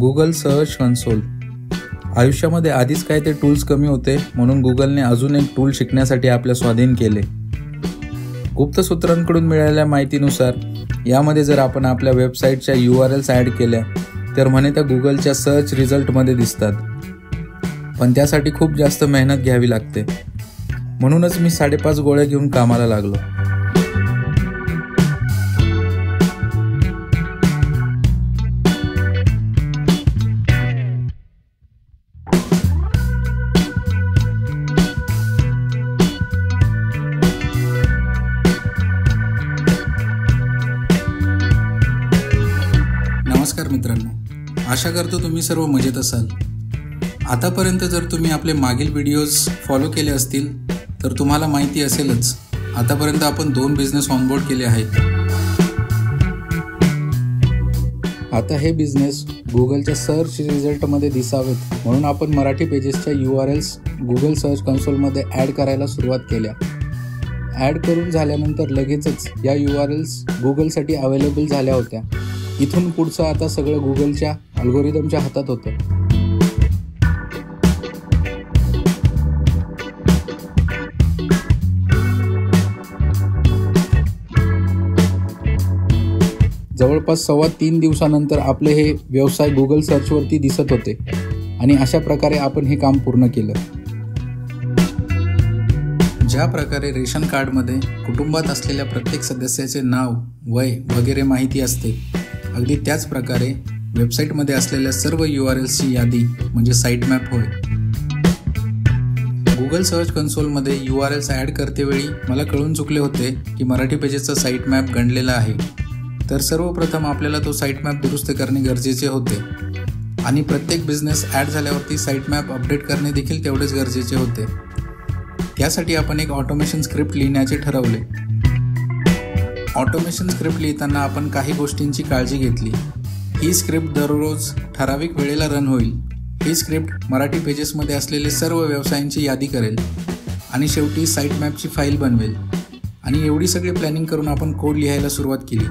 Google search console. आयुष्यामध्ये आधीच काय ते टूल्स कमी होते, म्हणून गुगलने अजून एक टूल शिकण्यासाठी आपल्या स्वाधीन केले. गुप्त सूत्रांकडून मिळालेल्या माहितीनुसार यामध्ये जर आपण आपल्या वेबसाईटच्या URLs ॲड केल्या तर म्हणे त्या गुगलच्या सर्च रिझल्टमध्ये दिसतात. पण त्यासाठी खूप जास्त मेहनत घ्यावी लागते. म्हणूनच मी 5.5 गोळ्या घेऊन कामाला लागलो. नमस्कार मित्रांनो, आशा करतो तुम्ही सर्व मजेत असाल. आतापर्यंत जर तुम्ही आपले मागील व्हिडिओज फॉलो केले असतील तर तुम्हाला माहिती असेलच, आतापर्यंत आपण 2 बिझनेस ऑनबोर्ड केले आहेत. आता हे बिझनेस गुगलच्या सर्च रिझल्टमध्ये दिसावेत म्हणून आपण मराठी पेजेसच्या URLs गुगल सर्च कन्सोलमध्ये ॲड करायला सुरुवात केल्या. ॲड करून झाल्यानंतर लगेचच या URLs गुगलसाठी अवेलेबल झाल्या होत्या. इथून पुढचं आता सगळं गुगलच्या अल्गोरिदमच्या हातात होतं. जवळपास 3.25 दिवसानंतर आपले हे व्यवसाय गुगल सर्चवरती दिसत होते आणि अशा प्रकारे आपण हे काम पूर्ण केलं. ज्या प्रकारे रेशन कार्डमध्ये कुटुंबात असलेल्या प्रत्येक सदस्याचे नाव, वय वगैरे माहिती असते, अगदी त्याच प्रकारे वेबसाईटमध्ये असलेल्या सर्व URLsची यादी म्हणजे साईट मॅप होय. गुगल सर्च कन्सोलमध्ये URLs ॲड करतेवेळी मला कळून चुकले होते की मराठी पेजेसचा साईट मॅप गणलेला आहे. तर सर्वप्रथम आपल्याला तो साईट मॅप दुरुस्त करणे गरजेचे होते आणि प्रत्येक बिझनेस ॲड झाल्यावरती साईट मॅप अपडेट करणे देखील तेवढेच गरजेचे होते. त्यासाठी आपण एक ऑटोमेशन स्क्रिप्ट लिहिण्याचे ठरवले. ऑटोमेशन स्क्रिप्ट लिहिताना आपण काही गोष्टींची काळजी घेतली. ही स्क्रिप्ट दररोज ठराविक वेळेला रन होईल. ही स्क्रिप्ट मराठी पेजेसमध्ये असलेले सर्व व्यवसायांची यादी करेल आणि शेवटी साईट मॅपची फाईल बनवेल. आणि एवढी सगळी प्लॅनिंग करून आपण कोड लिहायला सुरुवात केली.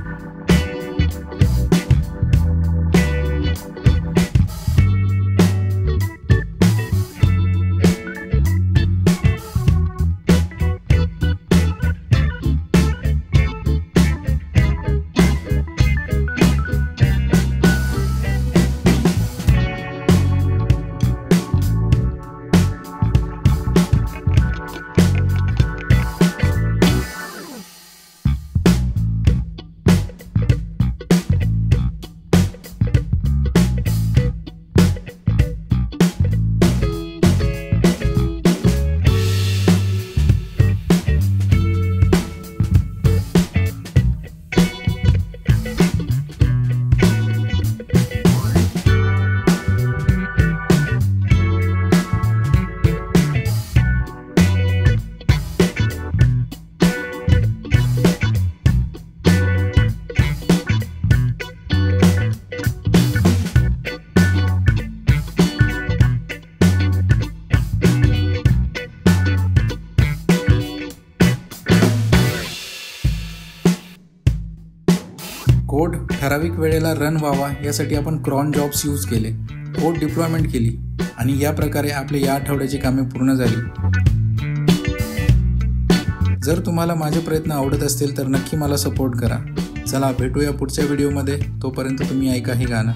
कोड ठराविक वेळेला रन व्हावा यासाठी आपण क्रॉन जॉब्स यूज केले. कोड डिप्लॉयमेंट केली आणि या प्रकारे आपले या आठवड्याची कामे पूर्ण झाली. जर तुम्हाला माझे प्रयत्न आवडत असतील तर नक्की मला सपोर्ट करा. चला भेटूया पुढच्या व्हिडिओमध्ये. तोपर्यंत तुम्ही ऐका हे गाणं.